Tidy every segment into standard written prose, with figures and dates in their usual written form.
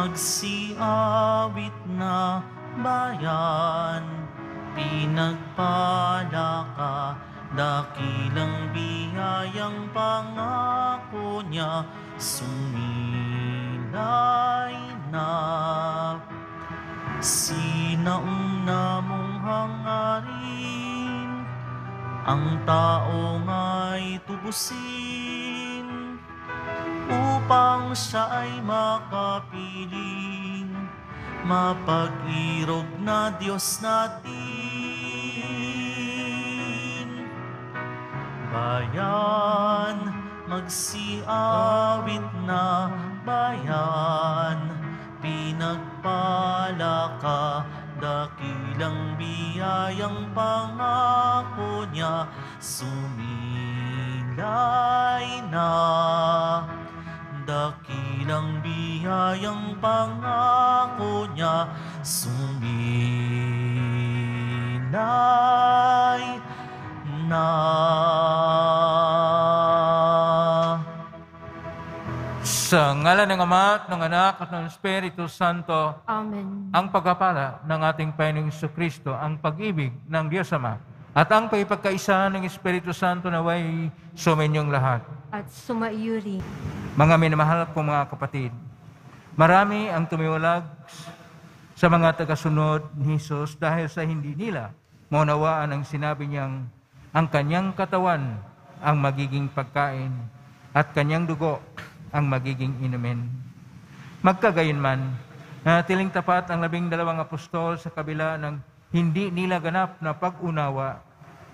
magsiawit na bayan. Pinagpala ka, dakilang biyayang pangako niya, sumilay na. Sinauna mong hangarin, ang tao nga'y tubusin, upang siya ay makapiling, mapag-irog na Diyos natin. Bayan, magsiawit na bayan, pinagpala ka, dakilang biyayang pangako niya, sumilay na. Dakilang biyayang pangako niya, sumilay na. Sa ngalan ng Ama at ng Anak at ng Espiritu Santo, Amen. ang pagpapala ng ating Panginoong Jesucristo, ang pag-ibig ng Diyos Ama, at ang pagkakaisa ng Espiritu Santo naway suminyong lahat. At sumaiyo rin. Mga minamahal kong mga kapatid, marami ang tumiwalag sa mga tagasunod ni Jesus dahil sa hindi nila maunawaan ang sinabi niyang ang kanyang katawan ang magiging pagkain at kanyang dugo ang magiging inumin. Magkagayunman, nanatiling tapat ang 12 apostol sa kabila ng hindi nila ganap na pag-unawa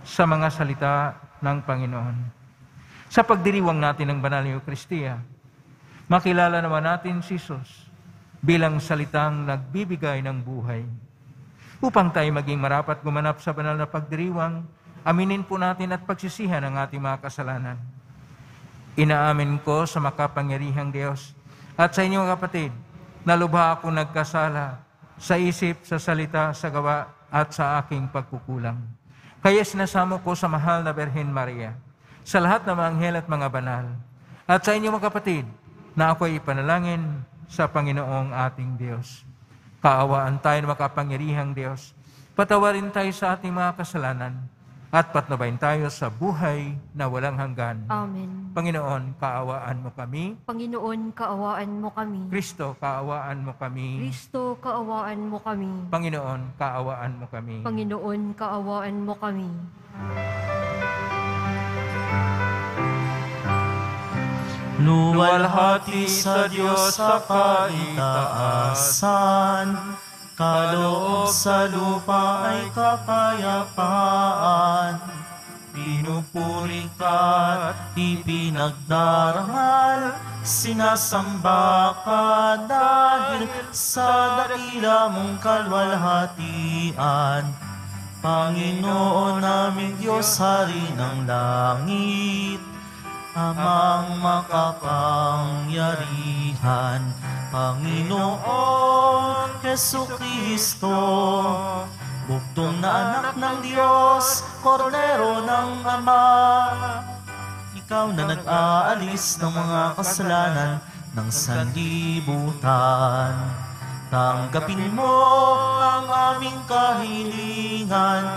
sa mga salita ng Panginoon. Sa pagdiriwang natin ng banal na Eucharistia, makilala naman natin si Jesus bilang salitang nagbibigay ng buhay. Upang tayo maging marapat gumanap sa banal na pagdiriwang, aminin po natin at pagsisihan ang ating mga kasalanan. Inaamin ko sa makapangyarihang Diyos at sa inyong kapatid na lubha akong nagkasala sa isip, sa salita, sa gawa at sa aking pagkukulang. Kaya sinasamo ko sa mahal na Birhen Maria, sa lahat ng mga anghel at mga banal, at sa inyong mga kapatid na ako'y ipanalangin sa Panginoong ating Diyos. Kaawaan tayo ng makapangyarihang Diyos, patawarin tayo sa ating mga kasalanan, at patnubayan tayo sa buhay na walang hanggan. Amen. Panginoon, kaawaan mo kami. Panginoon, kaawaan mo kami. Kristo, kaawaan mo kami. Kristo, kaawaan mo kami. Panginoon, kaawaan mo kami. Panginoon, kaawaan mo kami. Luwalhati sa Diyos sa kaitaasan, kaloob sa lupa ay kapayapaan. Pinupuri ka at ipinagdarangal, sinasamba ka dahil sa dakila mong kalwalhatian. Panginoon naming Diyos, Hari ng langit, Amang makapangyarihan, Panginoon Jesucristo, buktong na anak ng Diyos, Kordero ng Ama. Ikaw na nag-aalis ng mga kasalanan ng sanlibutan. Tanggapin mo ang aming kahilingan,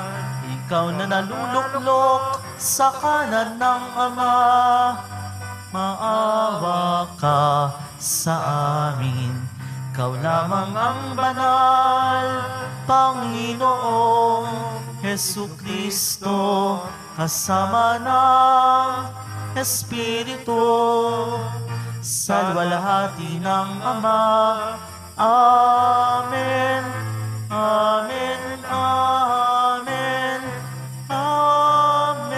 ikaw na naluluklok sa kanan ng Ama. Maawa ka sa amin, ikaw lamang ang banal, Panginoong Jesucristo, kasama ng Espiritu, sa luwalhati ng Ama. Amen. Amen. Amen. Amen.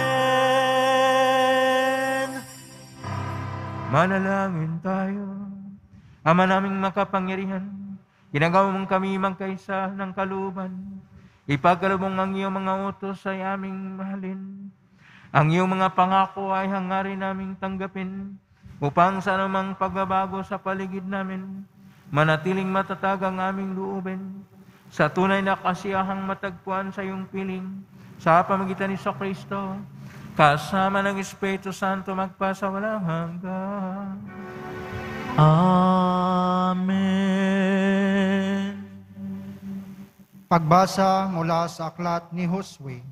Manalangin tayo. Ama naming makapangyarihan, ginagawa mong kami magkaisa ng kalooban. Ipagkaloob ang iyong mga utos ay aming mahalin. Ang iyong mga pangako ay hangarin naming tanggapin, upang sa anumang pagbabago sa paligid namin, manatiling matatag ang aming loobin, sa tunay na kasiyahang matagpuan sa iyong piling, sa pamagitan ni Kristo, kasama ng Espiritu Santo magpasawalang hanggan. Amen. Pagbasa mula sa aklat ni Josue.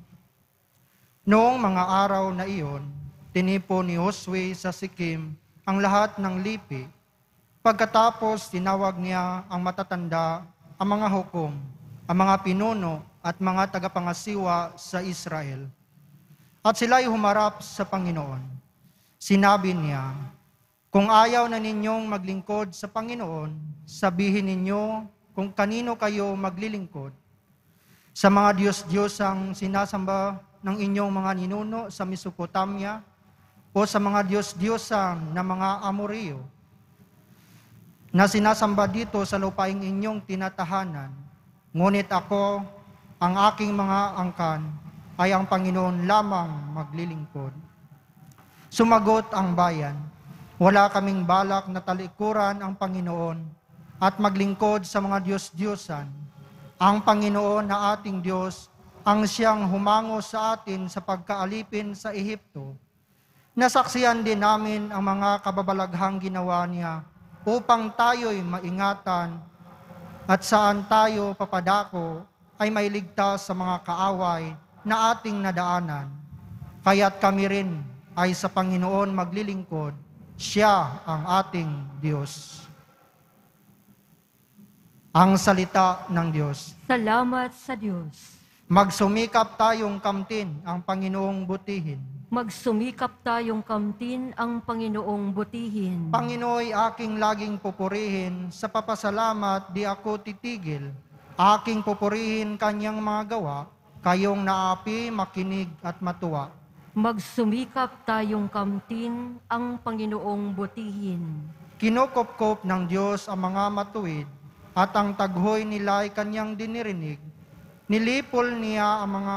Noong mga araw na iyon, tinipo ni Josue sa Sikim ang lahat ng lipi. Pagkatapos, tinawag niya ang matatanda, ang mga hukom, ang mga pinuno at mga tagapangasiwa sa Israel. At sila'y humarap sa Panginoon. Sinabi niya, kung ayaw na ninyong maglingkod sa Panginoon, sabihin ninyo kung kanino kayo maglilingkod. Sa mga Diyos-Diyosang sinasamba ng inyong mga ninuno sa Mesopotamia o sa mga Diyos-Diyosang na mga Amoreo na sinasamba dito sa lupaing inyong tinatahanan. Ngunit ako, ang aking mga angkan, ay ang Panginoon lamang maglilingkod. Sumagot ang bayan, wala kaming balak na talikuran ang Panginoon at maglingkod sa mga Diyos-Diyosan. Ang Panginoon na ating Diyos ang siyang humango sa atin sa pagkaalipin sa Ehipto. Nasaksihan din namin ang mga kababalaghang ginawa niya upang tayo'y maingatan at saan tayo papadako ay mailigtas sa mga kaaway na ating nadaanan. Kaya't kami rin ay sa Panginoon maglilingkod, siya ang ating Diyos. Ang salita ng Diyos. Salamat sa Diyos. Magsumikap tayong kamtin ang Panginoong butihin. Magsumikap tayong kamtin ang Panginoong butihin. Panginooy aking laging pupurihin, sa papasalamat di ako titigil. Aking pupurihin kanyang mga gawa, kayong naapi, makinig at matuwa. Magsumikap tayong kamtin ang Panginoong butihin. Kinukop-kop ng Diyos ang mga matuwid, at ang taghoy nila'y kanyang dinirinig. Nilipol niya ang mga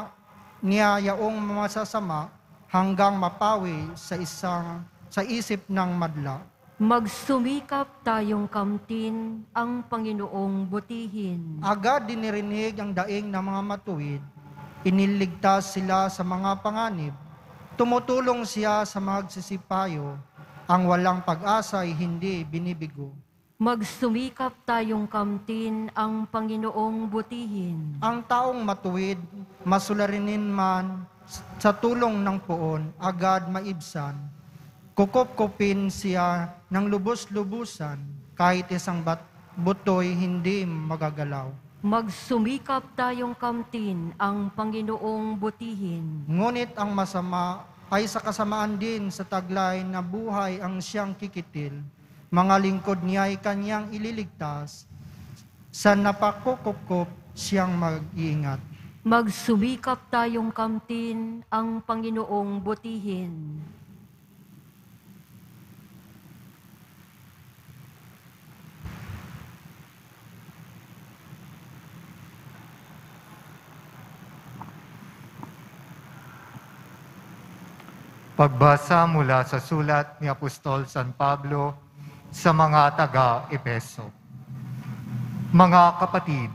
yaong masasama hanggang mapawi sa isip ng madla. Magsumikap tayong kamtin ang Panginoong butihin. Agad dinirinig ang daing ng mga matuwid. Iniligtas sila sa mga panganib. Tumutulong siya sa magsisipayo. Ang walang pag-asa ay hindi binibigo. Magsumikap tayong kamtin ang Panginoong butihin. Ang taong matuwid, masularanin man sa tulong ng poon, agad maibsan. Kukop-kupin siya ng lubos-lubusan, kahit isang butoy hindi magagalaw. Magsumikap tayong kamtin ang Panginoong butihin. Ngunit ang masama ay sa kasamaan din sa taglay na buhay ang siyang kikitil. Mga lingkod niya ay kanyang ililigtas, sa napakukupkup siyang mag-iingat. Magsumikap tayong kamtin ang Panginoong butihin. Pagbasa mula sa sulat ni Apostol San Pablo sa mga taga-Epeso. Mga kapatid,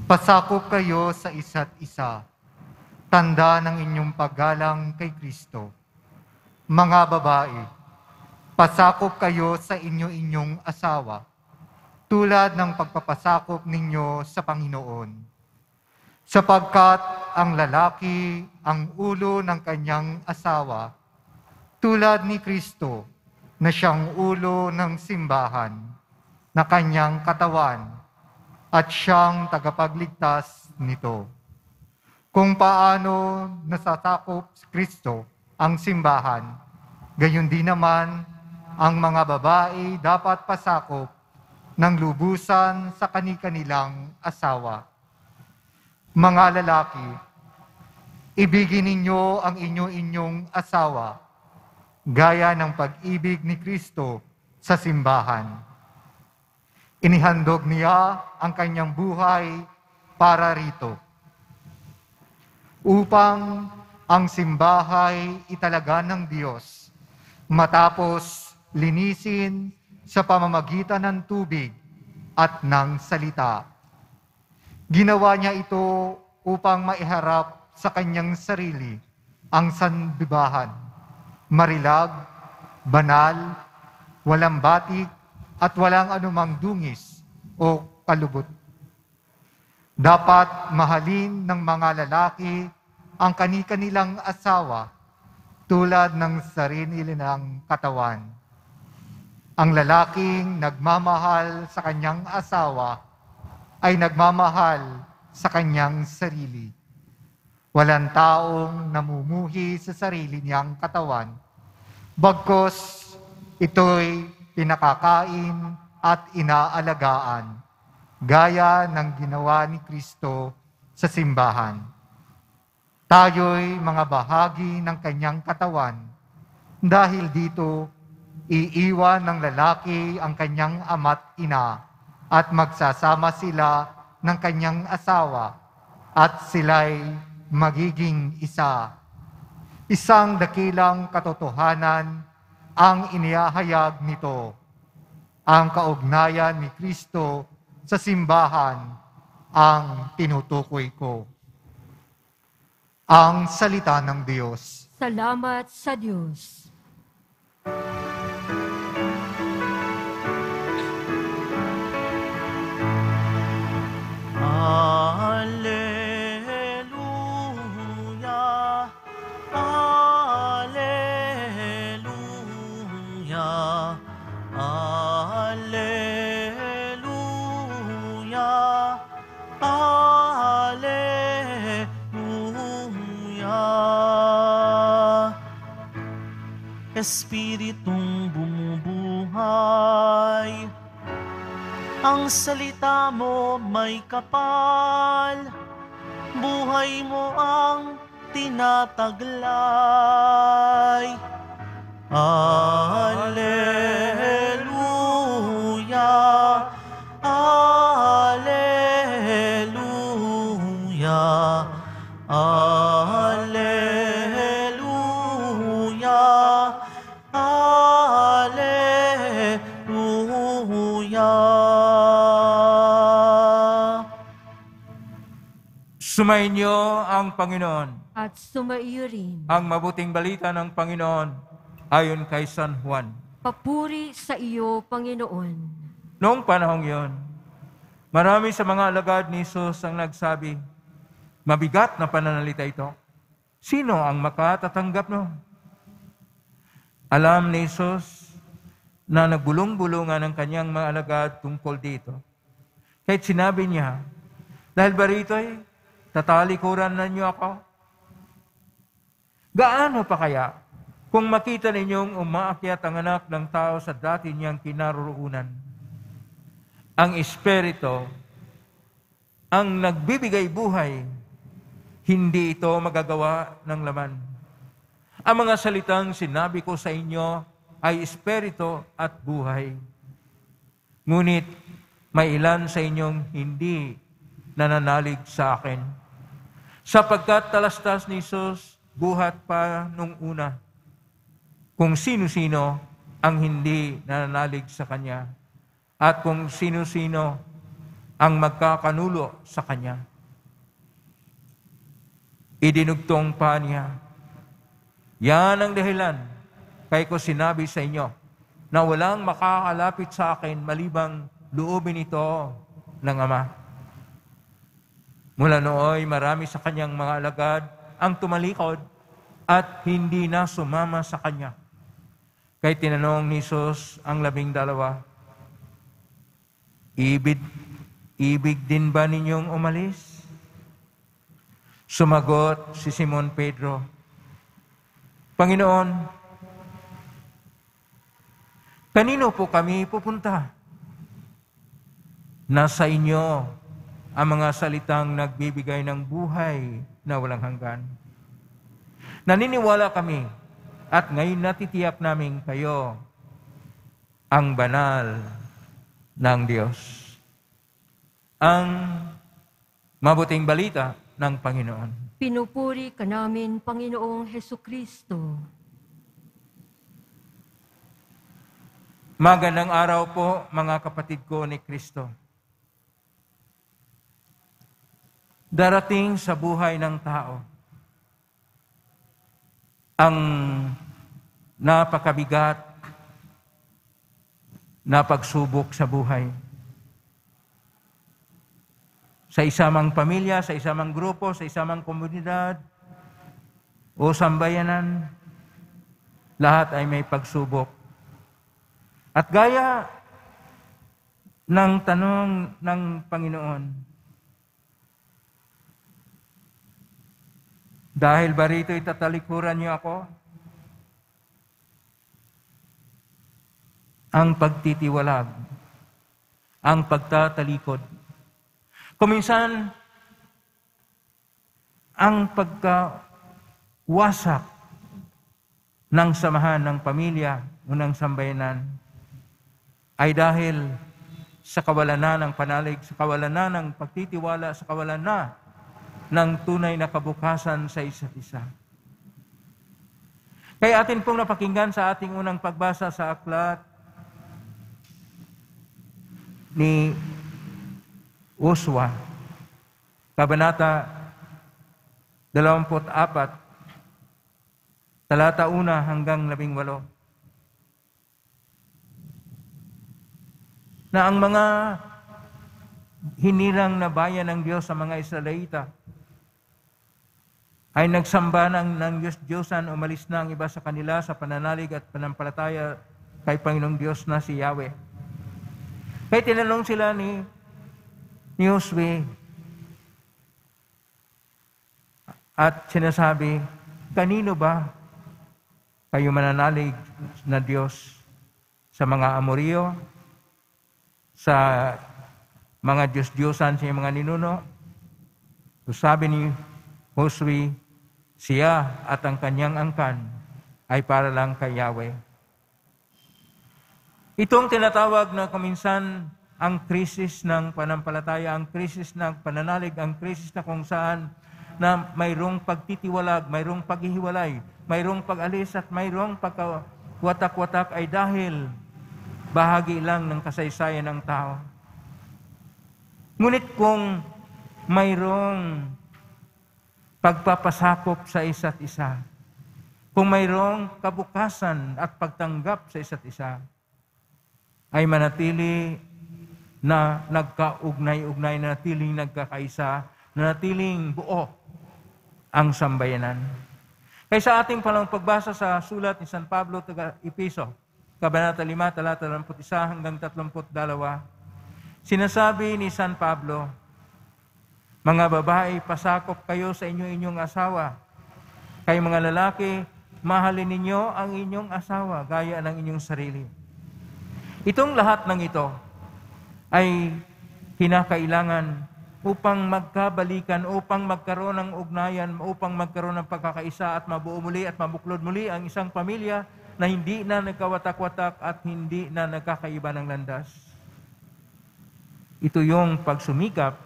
pasakop kayo sa isa't isa, tanda ng inyong paggalang kay Kristo. Mga babae, pasakop kayo sa inyong asawa, tulad ng pagpapasakop ninyo sa Panginoon. Sapagkat ang lalaki ang ulo ng kanyang asawa, tulad ni Kristo, na siyang ulo ng simbahan, na kanyang katawan, at siyang tagapagligtas nito. Kung paano nasasakop si Kristo ang simbahan, gayon din naman ang mga babae dapat pasakop ng lubusan sa kani-kanilang asawa. Mga lalaki, ibigin ninyo ang inyong asawa, gaya ng pag-ibig ni Kristo sa simbahan. Inihandog niya ang kanyang buhay para rito, upang ang simbahay italaga ng Diyos, matapos linisin sa pamamagitan ng tubig at ng salita. Ginawa niya ito upang maiharap sa kanyang sarili ang sandibahan, marilag, banal, walang batik, at walang anumang dungis o kalubot. Dapat mahalin ng mga lalaki ang kani-kanilang asawa tulad ng sarili nilang katawan. Ang lalaking nagmamahal sa kanyang asawa ay nagmamahal sa kanyang sarili. Walang taong namumuhi sa sarili niyang katawan, bagkus ito'y pinakakain at inaalagaan, gaya ng ginawa ni Kristo sa simbahan. Tayo'y mga bahagi ng kanyang katawan. Dahil dito, iiwan ng lalaki ang kanyang ama't ina at magsasama sila ng kanyang asawa at sila'y magiging isa. Isang dakilang katotohanan ang inihahayag nito. Ang kaugnayan ni Kristo sa simbahan ang tinutukoy ko. Ang salita ng Diyos. Salamat sa Diyos. Alleluia, Alleluia, Alleluia, Alleluia. Espiritong bumubuhay, ang salita mo may kapal, buhay mo ang tinataglay. Alleluia, Alleluia, Alleluia, Alleluia. Sumainyo ang Panginoon. At sumaiyo rin. Ang mabuting balita ng Panginoon ayon kay San Juan. Papuri sa iyo, Panginoon. Noong panahong yon, marami sa mga alagad ni Jesus ang nagsabi, mabigat na pananalita ito. Sino ang makatatanggap no? Alam ni Jesus na nagbulong-bulungan ang kanyang mga alagad tungkol dito. Kahit sinabi niya, dahil ba rito'y tatalikuran na niyo ako? Gaano pa kaya kung makita ninyong umaakyat ang anak ng tao sa dati niyang kinaroroonan? Ang Espiritu, ang nagbibigay buhay, hindi ito magagawa ng laman. Ang mga salitang sinabi ko sa inyo ay Espiritu at buhay. Ngunit may ilan sa inyong hindi nananalig sa akin. Sapagkat talastas ni Jesus, buhat pa nung una, kung sino-sino ang hindi nananalig sa Kanya at kung sino-sino ang magkakanulo sa Kanya. Idinugtong pa niya, yan ang dahilan kaya ko sinabi sa inyo na walang makakalapit sa akin malibang loobin ito ng Ama. Mula nooy marami sa Kanyang mga alagad ang tumalikod at hindi na sumama sa Kanya. Kaya tinanong ni Jesus ang 12, Ibig din ba ninyong umalis? Sumagot si Simon Pedro, Panginoon, kanino po kami pupunta? Nasa inyo ang mga salitang nagbibigay ng buhay na walang hanggan. Naniniwala kami at ngayon natitiyak namin kayo ang banal ng Diyos. Ang mabuting balita ng Panginoon. Pinupuri ka namin, Panginoong Hesukristo. Magandang araw po, mga kapatid ko ni Kristo. Darating sa buhay ng tao ang napakabigat na pagsubok sa buhay. sa isa mang pamilya, sa isa mang grupo, sa isa mang komunidad, o sambayanan, lahat ay may pagsubok. At gaya ng tanong ng Panginoon, dahil ba rito itatalikuran niyo ako? Ang pagtitiwalag, ang pagtatalikod. Kuminsan, ang pagkawasak ng samahan ng pamilya o ng sambayanan ay dahil sa kawalan na ng panalig, sa kawalan na ng pagtitiwala, sa kawalan na ng tunay na kabukasan sa isa't isa. Kaya atin pong napakinggan sa ating unang pagbasa sa aklat ni Josua, Kabanata 24, talata 1 hanggang 18. Na ang mga hinirang na bayan ng Diyos sa mga Israelita ay nagsamba ng Diyos-Diyosan, umalis na ang iba sa kanila sa pananalig at panampalataya kay Panginoong Diyos na si Yahweh. Kaya tinanong sila ni Josue at sinasabi, kanino ba kayo mananalig na Diyos? Sa mga Amoreo, sa mga Diyos-Diyosan, sa mga ninuno? So sabi ni Josue, siya at ang kanyang angkan ay para lang kay Yahweh. Itong tinatawag na kuminsan ang krisis ng panampalataya, ang krisis ng pananalig, ang krisis na kung saan na mayroong pagtitiwalag, mayroong paghihiwalay, mayroong pag-alis at mayroong pagkawatak-watak ay dahil bahagi lang ng kasaysayan ng tao. Ngunit kung mayroong pagpapasakop sa isa't isa, kung mayroong kabukasan at pagtanggap sa isa't isa, ay manatili na nagkaugnay-ugnay, natiling nagkakaisa, natiling buo ang sambayanan. Kaya sa ating palang pagbasa sa sulat ni San Pablo taga Epeso, Kabanata 5, talata 31 hanggang 32, sinasabi ni San Pablo, mga babae, pasakop kayo sa inyong asawa. Kayo mga lalaki, mahalin ninyo ang inyong asawa, gaya ng inyong sarili. Itong lahat ng ito ay kinakailangan upang magkabalikan, upang magkaroon ng ugnayan, upang magkaroon ng pagkakaisa at mabuo muli at mabuklod muli ang isang pamilya na hindi na nagkawatak-watak at hindi na nagkakaiba ng landas. Ito yung pagsumikap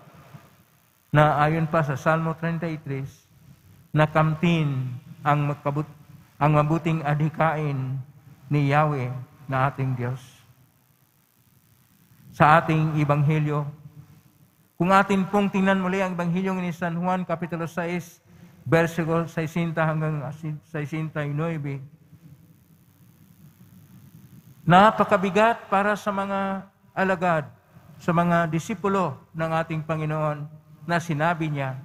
na ayon pa sa Salmo 33, na kamtin ang mabuting adhikain ni Yahweh na ating Diyos. Sa ating Ebanghelyo, kung atin pong tingnan muli ang Ebanghelyo ni San Juan, Kapitulo 6, versikulo 60 hanggang 69, napakabigat para sa mga alagad, sa mga disipulo ng ating Panginoon, na sinabi niya,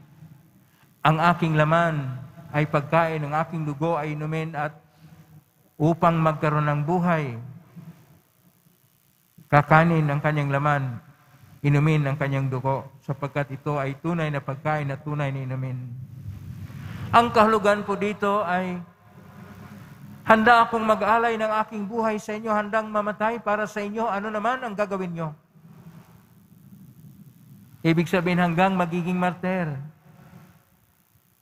ang aking laman ay pagkain, ang aking dugo ay inumin, at upang magkaroon ng buhay, kakanin ang kanyang laman, inumin ang kanyang dugo, sapagkat ito ay tunay na pagkain at tunay na inumin. Ang kahulugan po dito ay, handa akong mag-alay ng aking buhay sa inyo, handang mamatay para sa inyo, ano naman ang gagawin nyo? Ibig sabihin hanggang magiging martir.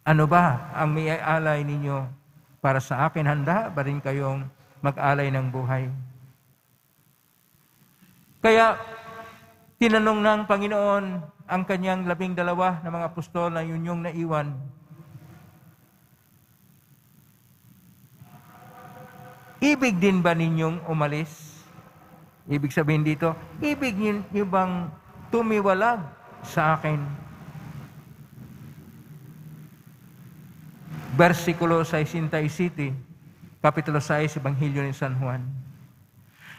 Ano ba ang may alay ninyo para sa akin? Handa ba rin kayong mag-alay ng buhay? Kaya, tinanong ng Panginoon ang kanyang 12 na mga apostol na yun yung naiwan. Ibig din ba ninyong umalis? Ibig sabihin dito, ibig niyo bang tumiwalag sa akin? Versikulo 67, Kapitulo 6, Ebanghelyo ni San Juan.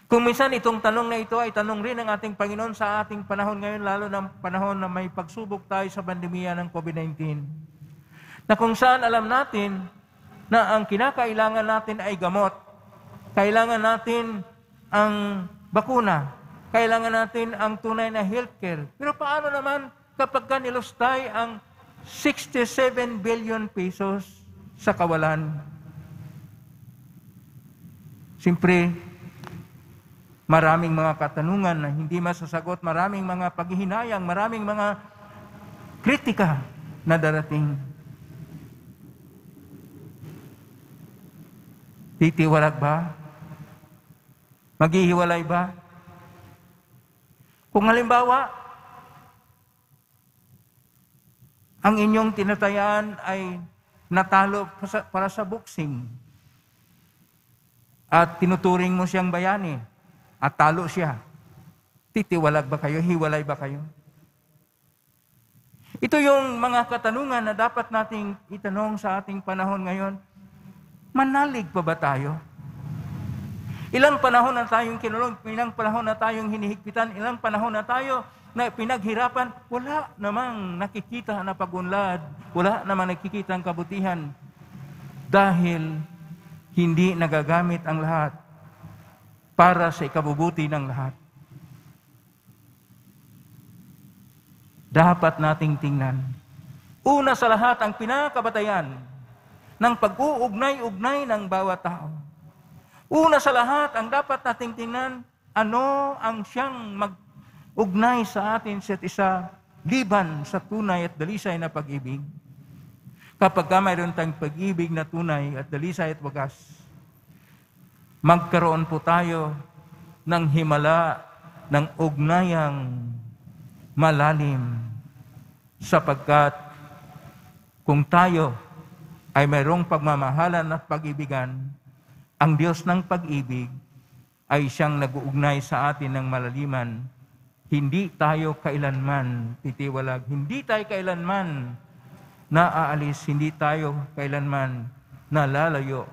Kung minsan itong tanong na ito ay tanong rin ng ating Panginoon sa ating panahon ngayon, lalo ng panahon na may pagsubok tayo sa pandemya ng COVID-19, na kung saan alam natin na ang kinakailangan natin ay gamot, kailangan natin ang bakuna, kailangan natin ang tunay na healthcare. Pero paano naman kapag nilustay ang 67 billion pesos sa kawalan? Siyempre, maraming mga katanungan na hindi masasagot, maraming mga paghihinayang, maraming mga kritika na darating. Titiwalag ba? Maghihiwalay ba? Kung halimbawa, ang inyong tinatayaan ay natalo para sa boxing at tinuturing mo siyang bayani at talo siya, titiwalag ba kayo? Hiwalay ba kayo? Ito yung mga katanungan na dapat nating itanong sa ating panahon ngayon. Manalig pa ba tayo? Ilang panahon na tayong kinulong, ilang panahon na tayong hinihigpitan, ilang panahon na tayo na pinaghirapan, wala namang nakikita na pagunlad, wala namang nakikita ang kabutihan dahil hindi nagagamit ang lahat para sa ikabubuti ng lahat. Dapat nating tingnan. Una sa lahat, ang pinakabatayan ng pag-uugnay-ugnay ng bawat tao. Una sa lahat, ang dapat nating tingnan, ano ang siyang mag-ugnay sa atin sa isa, liban sa tunay at dalisay na pag-ibig. Kapag mayroon tayong pag-ibig na tunay at dalisay at wagas, magkaroon po tayo ng himala ng ugnayang malalim, sapagkat kung tayo ay mayroong pagmamahalan at pag-ibigan, ang Diyos ng pag-ibig ay siyang nag-uugnay sa atin ng malaliman. Hindi tayo kailanman titiwalag, hindi tayo kailanman naaalis, hindi tayo kailanman nalalayo,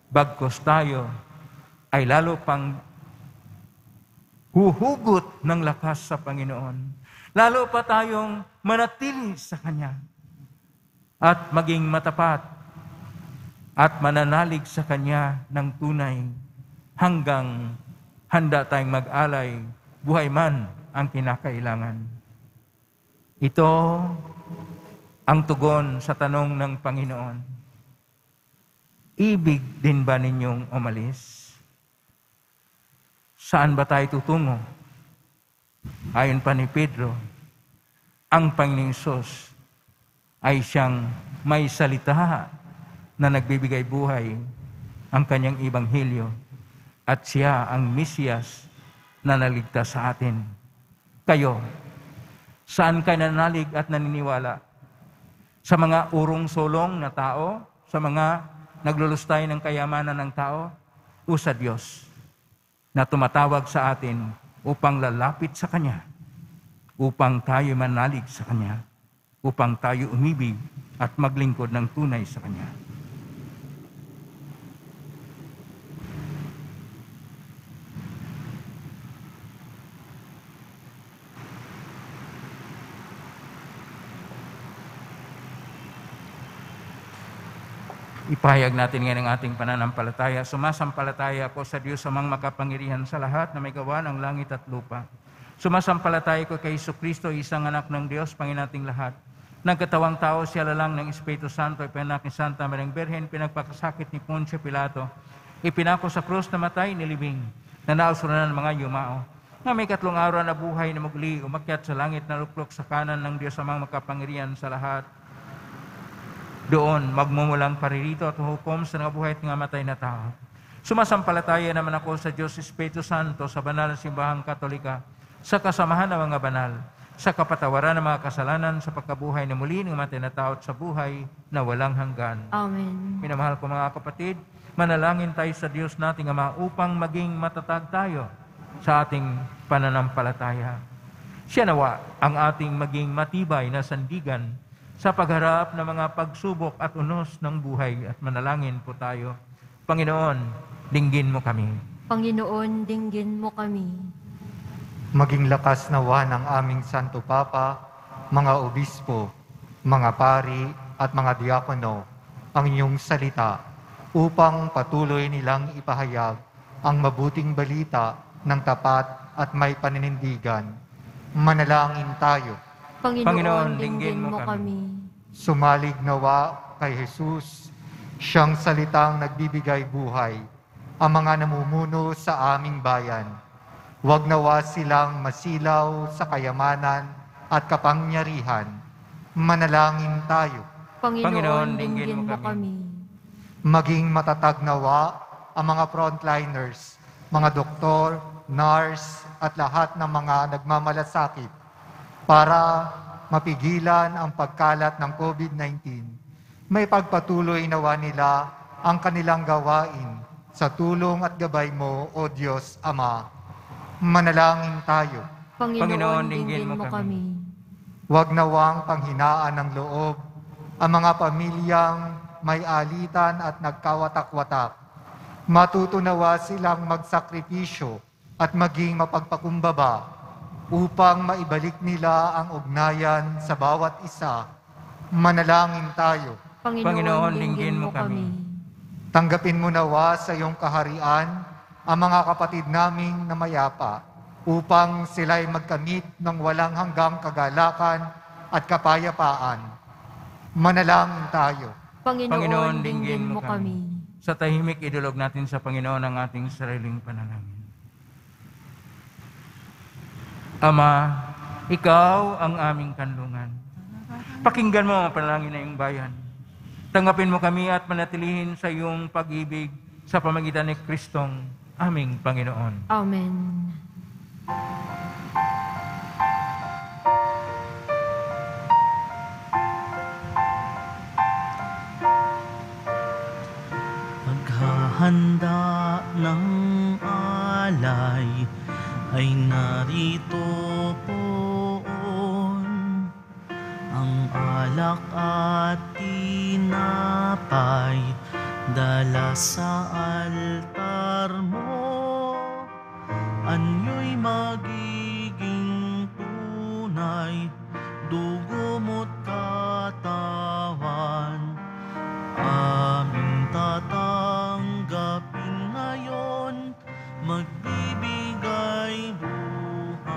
bagkos tayo ay lalo pang huhugot ng lakas sa Panginoon. Lalo pa tayong manatili sa Kanya at maging matapat at mananalig sa Kanya ng tunay hanggang handa tayong mag-alay, buhay man ang kinakailangan. Ito ang tugon sa tanong ng Panginoon. Ibig din ba ninyong umalis? Saan ba tayo tutungo? Ayon pa ni Pedro, ang Panginoong Hesus ay siyang may salita na nagbibigay buhay, ang kanyang ebanghelyo, at siya ang Mesiyas na naligtas sa atin. Kayo, saan kayo nanalig at naniniwala? Sa mga urong-solong na tao? Sa mga naglulustay ng kayamanan ng tao? O sa Diyos na tumatawag sa atin upang lalapit sa Kanya, upang tayo manalig sa Kanya, upang tayo umibig at maglingkod ng tunay sa Kanya. Ipahayag natin ngayon ang ating pananampalataya. Sumasampalataya ako sa Diyos amang makapangyarihan sa lahat na may gawa ng langit at lupa. Sumasampalataya ko kay Jesucristo, isang anak ng Diyos, Panginoon nating lahat. Nagkatawang tao, siya lalang ng Espiritu Santo, ipanak ni Santa Maring Birhen, pinagpakasakit ni Poncio Pilato, ipinako sa krus na matay, nilibing, nanausuran ng mga yumao. Na may 3 araw na buhay na muli, umakyat sa langit na luklok sa kanan ng Diyos amang makapangyarihan sa lahat. Doon, magmumulang paririto at hukom sa nabuhay at matay na tao. Sumasampalataya naman ako sa Diyos Espiritu Santo, sa banal na simbahang Katolika, sa kasamahan ng mga banal, sa kapatawaran ng mga kasalanan, sa pagkabuhay na muli ng matay na tao at sa buhay na walang hanggan. Amen. Minamahal ko mga kapatid, manalangin tayo sa Diyos nating Ama upang maging matatag tayo sa ating pananampalataya. Siya nawa ang ating maging matibay na sandigan sa pagharap ng mga pagsubok at unos ng buhay, at manalangin po tayo. Panginoon, dinggin mo kami. Panginoon, dinggin mo kami. Maging lakas nawa ng aming Santo Papa, mga obispo, mga pari at mga diakono ang inyong salita upang patuloy nilang ipahayag ang mabuting balita ng tapat at may paninindigan. Manalangin tayo. Panginoon, dinggin mo kami. Sumalig nawa kay Jesus, siyang salitang nagbibigay buhay, ang mga namumuno sa aming bayan. Huwag nawa silang masilaw sa kayamanan at kapangyarihan. Manalangin tayo. Panginoon, dinggin mo kami. Maging matatag nawa ang mga frontliners, mga doktor, nurse, at lahat ng mga nagmamalasakit para mapigilan ang pagkalat ng COVID-19. May pagpatuloy nawa nila ang kanilang gawain sa tulong at gabay mo, O Diyos Ama. Manalangin tayo. Panginoon, dinggin mo kami. Huwag nawang panghinaan ng loob ang mga pamilyang may alitan at nagkawatak-watak. Matutunawa silang magsakripisyo at maging mapagpakumbaba upang maibalik nila ang ugnayan sa bawat isa. Manalangin tayo. Panginoon, dinggin mo kami. Tanggapin mo nawa sa iyong kaharian ang mga kapatid naming namayapa upang sila'y magkamit ng walang hanggang kagalakan at kapayapaan. Manalangin tayo. Panginoon, dinggin mo kami. Sa tahimik, idulog natin sa Panginoon ang ating sariling panalangin. Ama, Ikaw ang aming kanlungan. Pakinggan mo ang panalangin ng iyong bayan. Tanggapin mo kami at manatilihin sa iyong pag-ibig sa pamagitan ni Kristong aming Panginoon. Amen. Paghahanda ng alay ay narito poon, ang alak at tinapay dala sa altar mo. Anyo'y magiging tunay, dugo mo't katawan, aming tatanggapin ngayon, magbibigay buhay.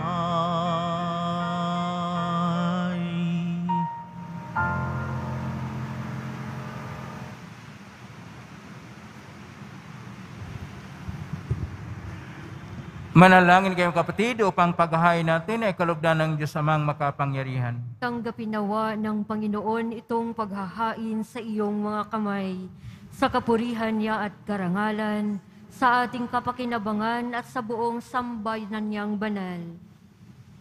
Manalangin kayong kapatid upang paghahain natin ay kalugdan ng Diyos Amang makapangyarihan. Tanggapin nawa ng Panginoon itong paghahain sa iyong mga kamay, sa kapurihan niya at karangalan, sa ating kapakinabangan at sa buong sambayanan niyang banal.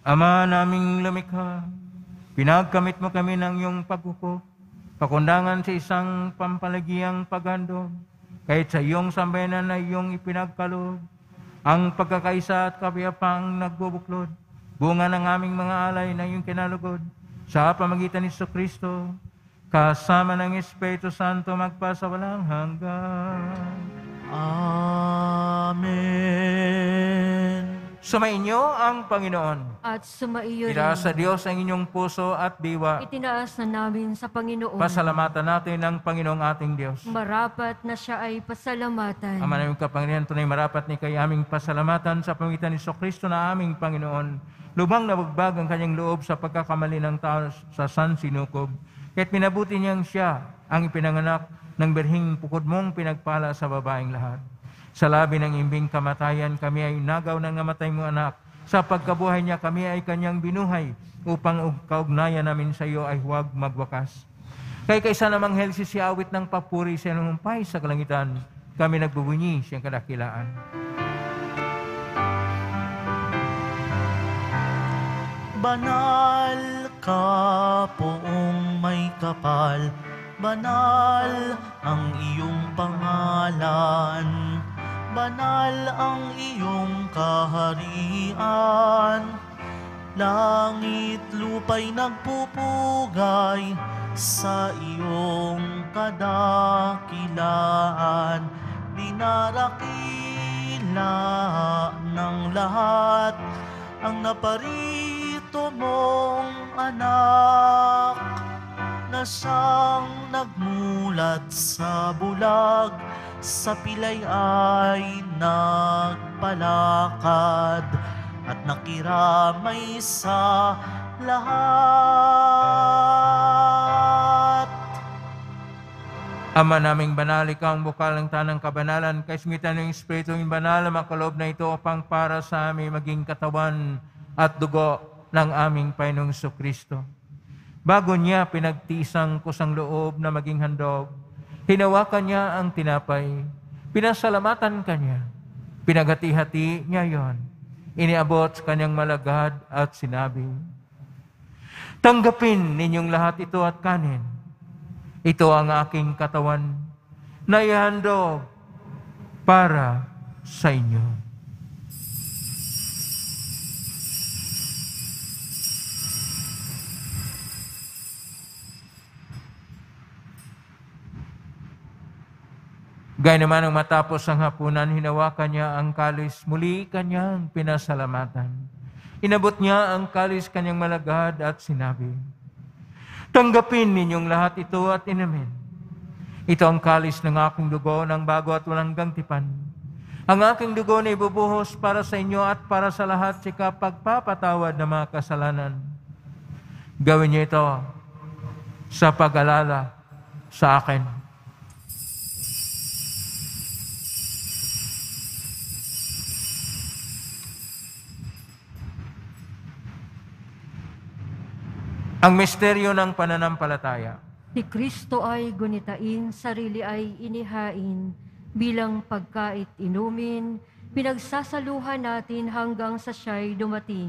Ama naming lumikha, pinagkamit mo kami ng iyong pagkuko, pakundangan sa isang pampalagiang paghandog, kahit sa iyong sambayanan na iyong ipinagkaloob, ang pagkakaisa at kapayapaang nagbubuklod, bunga ng aming mga alay na iyong kinalugod, sa pamagitan ni Kristo, kasama ng Espiritu Santo magpasawalang hanggan. Amen. Sumainyo ang Panginoon. At sumaiyo rin. Itaas sa Diyos ang inyong puso at diwa. Itinaas na namin sa Panginoon. Pasalamatan natin ang Panginoong ating Diyos. Marapat na siya ay pasalamatan. Ama naming kapangyarihan, tunay marapat ni kay aming pasalamatan sa pamagitan ni Kristo na aming Panginoon. Lubang nabagbag ang kanyang loob sa pagkakamali ng tao sa sansinukob. Kaya't minabuti niyang siya ang ipinanganak ng birhing pukod mong pinagpala sa babaeng lahat. Sa labi ng imbing kamatayan, kami ay nagaw ng namatay mong anak. Sa pagkabuhay niya, kami ay kanyang binuhay upang kaugnayan namin sa iyo ay huwag magwakas. Kay kaysa namang helsi si awit ng papuri sa namumpay sa kalangitan, kami nagbubunyi siyang kadakilaan. Banal ka poong may kapal, banal ang iyong pangalan, banal ang iyong kaharian. Langit lupa'y nagpupugay sa iyong kadakilaan. Dinarakila dakila ng lahat, ang naparito mong anak, na siyang nagmulat sa bulag, sa pilay ay nagpalakad, at nakiramay sa lahat. Ama naming banal, ikaw ang bukal ng tanang kabanalan, kaismitan ng Espiritu ng banal, makaloob na ito upang para sa amin maging katawan at dugo ng aming Panginoong Kristo. Bago niya pinagtisang kusang loob na maging handog, hinawakan niya ang tinapay, pinasalamatan kanya, pinaghati-hati niya yon, iniabot sa kanyang malagad at sinabi, "Tanggapin ninyong lahat ito at kanin. Ito ang aking katawan na ihandog para sa inyo." Gaya naman ang matapos ang hapunan, hinawakan niya ang kalis, muli kanyang pinasalamatan. Inabot niya ang kalis kanyang malagad at sinabi, "Tanggapin ninyong lahat ito at inumin. Ito ang kalis ng aking dugo ng bago at walang gangtipan. Ang aking dugo na ibubuhos para sa inyo at para sa lahat sa pagpapatawad ng mga kasalanan. Gawin niyo ito sa pag-alala sa akin." Ang misteryo ng pananampalataya. Si Kristo ay gunitain, sarili ay inihain, bilang pagkait inumin, pinagsasaluhan natin hanggang sa siya'y dumating.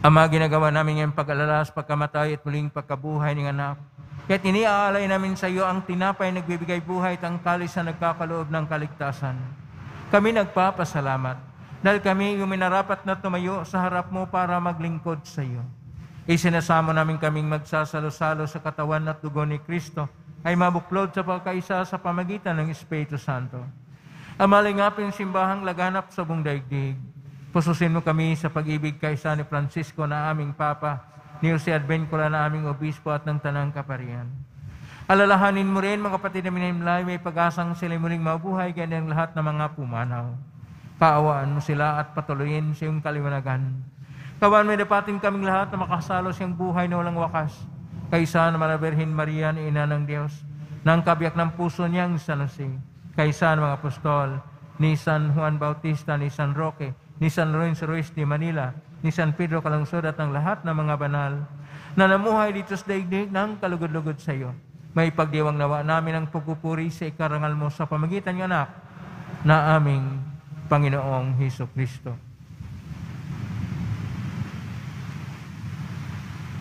Ama, ginagawa namin ang pag-alala sa pagkamatay at muling pagkabuhay ng anak. Kaya't iniaalay namin sa iyo ang tinapay nagbibigay buhay at ang kalis na nagkakaloob ng kaligtasan. Kami nagpapasalamat dahil kami yung minarapat na tumayo sa harap mo para maglingkod sa iyo. Isinasamo namin kaming magsasalo-salo sa katawan at dugo ni Kristo ay mabuklod sa pagkaisa sa pamagitan ng Espiritu Santo. Amalingapin simbahang laganap sa buong daigdig. Pususin mo kami sa pag-ibig kaysa ni Francisco na aming Papa, ni Jose Advencula na aming Obispo at ng Tanang Kaparian. Alalahanin mo rin mga kapatid namin na may pag-asang sila muling mabuhay ganyan ang lahat ng mga pumanaw. Kaawaan mo sila at patuloyin sa iyong kaliwanagan. Kawan may dapating kaming lahat na makasalo siyang buhay na walang wakas. Kaysa naman na Birhen Maria, ni Ina ng Diyos, ng kabiyak ng puso niyang San Jose, kaysa ng mga apostol, ni San Juan Bautista, ni San Roque, ni San Lorenzo Ruiz de Manila, ni San Pedro Calungsod at ang lahat ng mga banal na namuhay dito sa daigdig ng kalugod-lugod sa iyo. May pagdiwang nawa namin ang pagpupuri sa ikarangal mo sa pamagitan ng anak na aming Panginoong Hesukristo.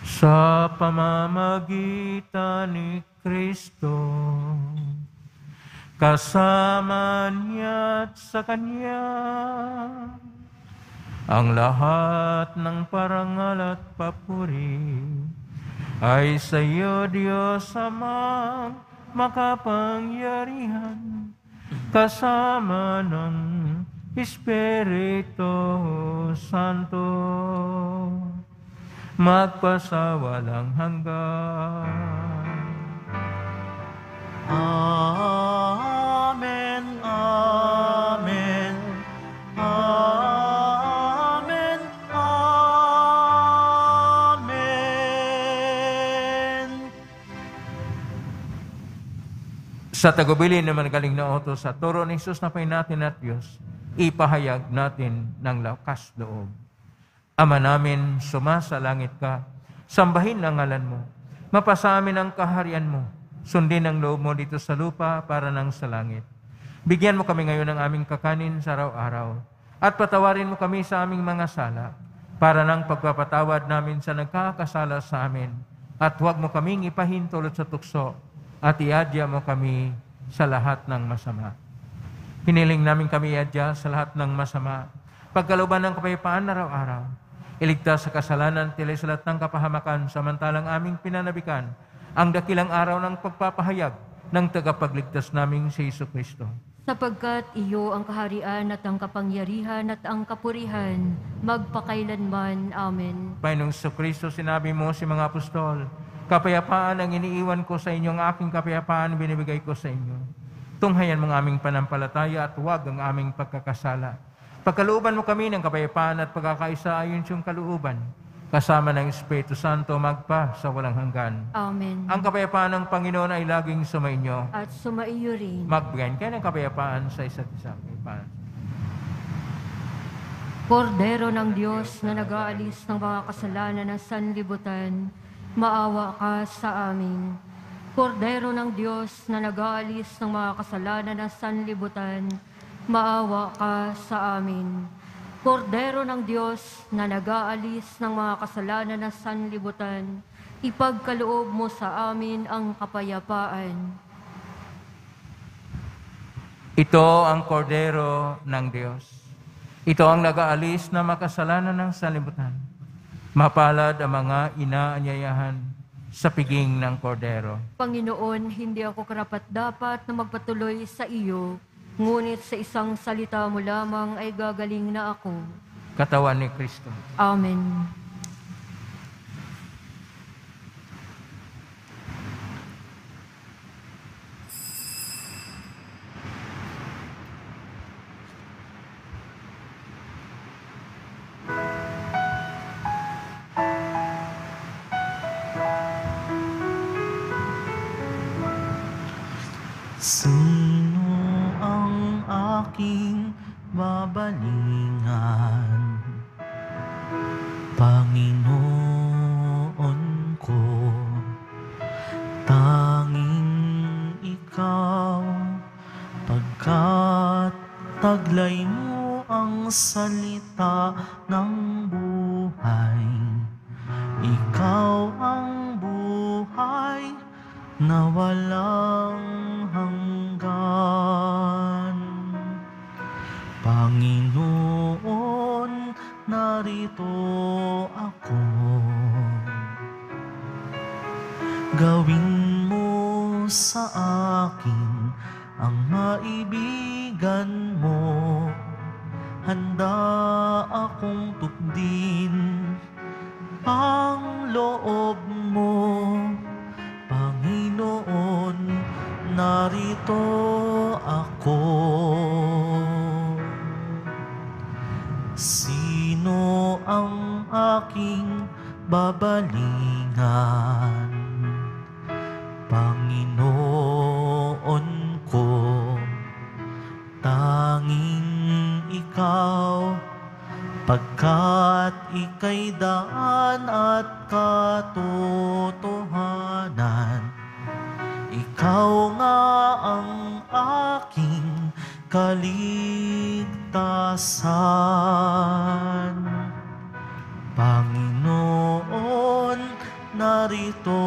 Sa pamamagitan ni Kristo, kasama niya at sa Kanya, ang lahat ng parangal at papuri ay sa iyo, Diyos Amang makapangyarihan, kasama ng Espiritu Santo, magpasawalang hanggan. Amen, amen, amen, amen. Sa tagubilin na magaling na utos sa turo ni Jesus na Panginoon natin at Diyos, ipahayag natin ng lakas loob. Ama namin, sumasalangit ka, sambahin ang ngalan mo, mapasa amin ang kaharian mo, sundin ang loob mo dito sa lupa para nang sa langit. Bigyan mo kami ngayon ng aming kakanin sa araw-araw, at patawarin mo kami sa aming mga sala, para nang pagpapatawad namin sa nagkakasala sa amin, at huwag mo kaming ipahintulot sa tukso, at iadya mo kami sa lahat ng masama. Hiniling namin kami iadya sa lahat ng masama, pagkalooban ng kapayapaan araw-araw. Iligtas sa kasalanan, tilay sa lahat ng kapahamakan, samantalang aming pinanabikan ang dakilang araw ng pagpapahayag ng tagapagligtas naming si Jesucristo. Sapagkat iyo ang kaharian at ang kapangyarihan at ang kapurihan, magpakailanman. Amen. Panginoong Kristo, sinabi mo si mga apostol, kapayapaan ang iniiwan ko sa inyo, ang aking kapayapaan binibigay ko sa inyo. Tunghayan mo ang aming panampalataya at huwag ang aming pagkakasala. Pagkalooban mo kami ng kapayapaan at pagkakaisa ayon sa iyong kalooban, kasama ng Espiritu Santo magpa sa walang hanggan. Amen. Ang kapayapaan ng Panginoon ay laging sumainyo. At sumaiyo rin. Magbigay kayo ng kapayapaan sa isa't isa. Kapayapaan. Kordero ng Diyos na nag-aalis ng mga kasalanan ng sanlibutan, maawa ka sa amin. Kordero ng Diyos na nag-aalis ng mga kasalanan ng sanlibutan, maawa ka sa amin. Kordero ng Diyos na nag-aalis ng mga kasalanan ng sanlibutan, ipagkaloob mo sa amin ang kapayapaan. Ito ang kordero ng Diyos. Ito ang nag-aalis na makasalanan ng sanlibutan. Mapalad ang mga inaanyayahan sa piging ng kordero. Panginoon, hindi ako karapat-dapat na magpatuloy sa iyo, ngunit sa isang salita mo lamang ay gagaling na ako. Katawan ni Kristo. Amen. Sino ang aking babalingan? Panginoon ko, tanging ikaw, pagkat taglay mo ang salita ng buhay. Ikaw ang buhay na walang hanggan. Panginoon, narito ako. Gawin mo sa akin ang maibigan mo. Handa akong tupdin ang loob mo. Panginoon, narito ako. Sino ang aking babalingan? Panginoon ko, tanging ikaw, pagkat ika'y daan at katotohanan. Ikaw nga ang aking kaligtasan. Panginoon, narito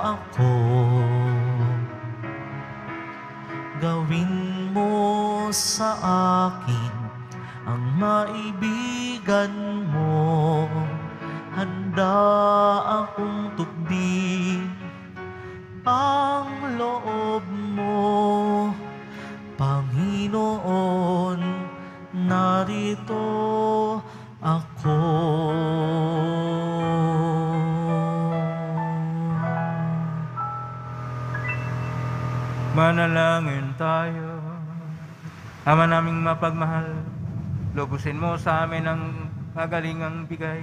ako. Gawin mo sa akin ang maibigan mo. Handa akong tupdin ang loob mo. Panginoon, narito ako. Manalangin tayo. Ama naming mapagmahal, lubusin mo sa amin ang kagalingang bigay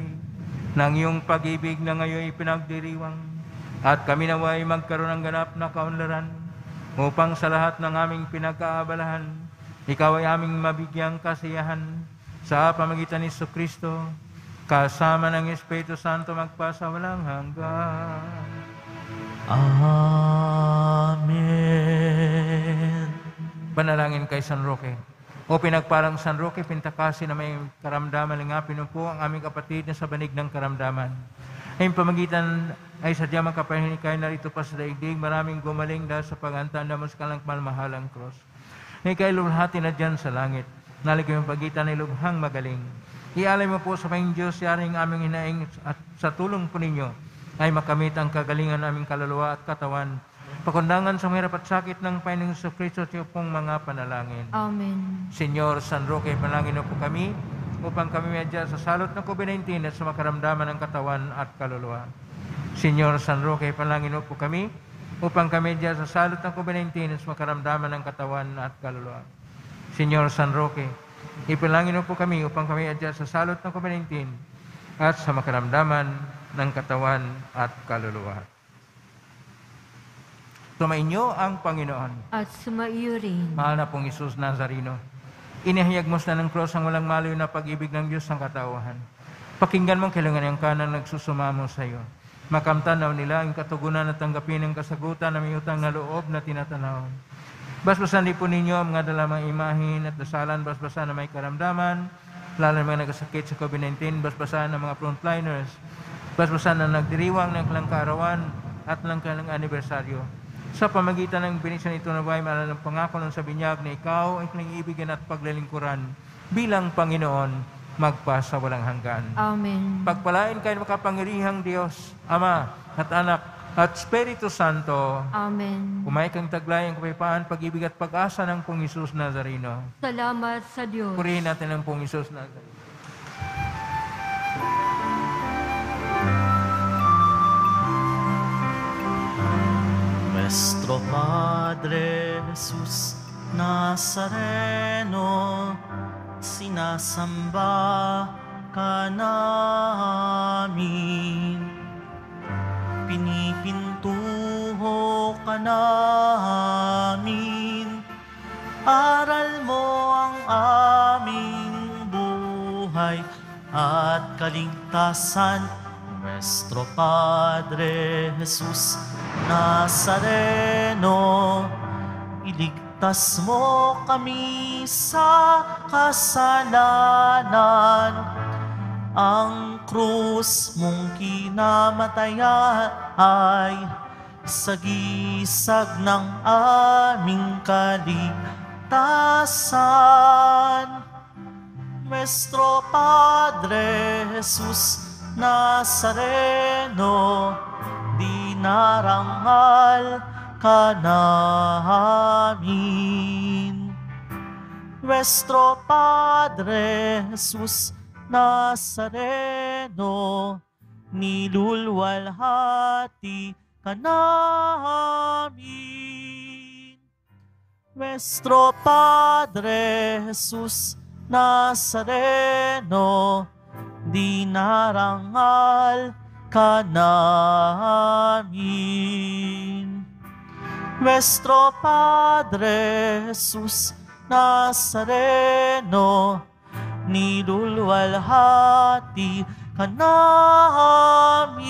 ng iyong pag-ibig na ngayon ipinagdiriwang, at kami naway magkaroon ng ganap na kaunlaran upang sa lahat ng aming pinagkaabalahan, ikaw ay aming mabigyang kasiyahan sa pamagitan ni Jesucristo, kasama ng Espiritu Santo magpasa walang hanggan. Amen. Panalangin kay San Roque. O pinagparang San Roque, pintakasi na may karamdaman, lingapin mo po ang aming kapatid na sa banig ng karamdaman. Ay pamagitan ay sadyang makapahinig kayo narito pa sa daigdig, maraming gumaling dahil sa pag-antanda mo sa kalang malmahalang cross. Ay kayo lulhati na dyan sa langit, naligay yung pagitan ay lubhang magaling. Ialay mo po sa Panginoon Diyos, yaring aming hinaing at sa tulong po ninyo, ay makamit ang kagalingan naming kaluluwa at katawan pakundangan sa mahirap at sakit ng Panginoong Kristo sa pong mga panalangin. Amen. Senyor San Roque, panalangin mo po kami upang kami medya sa salot ng COVID-19 at sa makaramdaman ng katawan at kaluluwa. Senyor San Roque, panalangin mo po kami upang kami medya sa salot ng COVID-19 at sa makaramdaman ng katawan at kaluluwa. Senyor San Roque, ipalangin mo po kami upang kami medya sa salot ng COVID-19 at sa makaramdaman ng katawan at kaluluwa. Sumainyo ang Panginoon. At sumaiyo rin. Mahal na pong Isus Nazareno, inihayag mo na ng cross ang walang maliw na pag-ibig ng Diyos ang katauhan. Pakinggan mong kailangan yung kanang nagsusumamo sa iyo. Makamtanaw nila ang katugunan at tanggapin ang kasagutan na may utang na loob na tinatanaw. Basbasan din po ninyo ang mga dalamang imahin at dasalan, basbasan na may karamdaman, lalo na mga nagasakit sa COVID-19, basbasan ng mga frontliners, basbasan na nagdiriwang ng kanilang kaarawan at ng kanilang anibersaryo. Sa pamagitan ng benisyon ito na buhay, maalala ng pangako ng sa binyag na ikaw ay kanilang ibigan at paglalingkuran bilang Panginoon magpa sa walang hanggan. Amen. Pagpalain kayo makapangyarihang Diyos, Ama at Anak at Espiritu Santo. Amen. Kumay kang taglay ang kapayapaan, pag-ibig at pag-asa ng pong Isus Nazareno. Salamat sa Diyos. Purihin natin ang pong Isus Nazareno. Nuestro Padre Jesus Nazareno, sinasamba ka namin. Pinipintuho ka namin. Aral mo ang aming buhay at kaligtasan. Nuestro Padre Jesus Nazareno, iligtas mo kami sa kasalanan. Ang krus mong kinamatayan ay sagisag ng aming kaligtasan. Nuestro Padre Jesus Nazareno, dinarangal ka namin. Nuestro Padre Jesus Nazareno, nilulwalhati ka namin. Nuestro Padre Jesus Nazareno, dinarangal ka namin. Nuestro Padre Jesus Nazareno, nilulwalhati ka namin.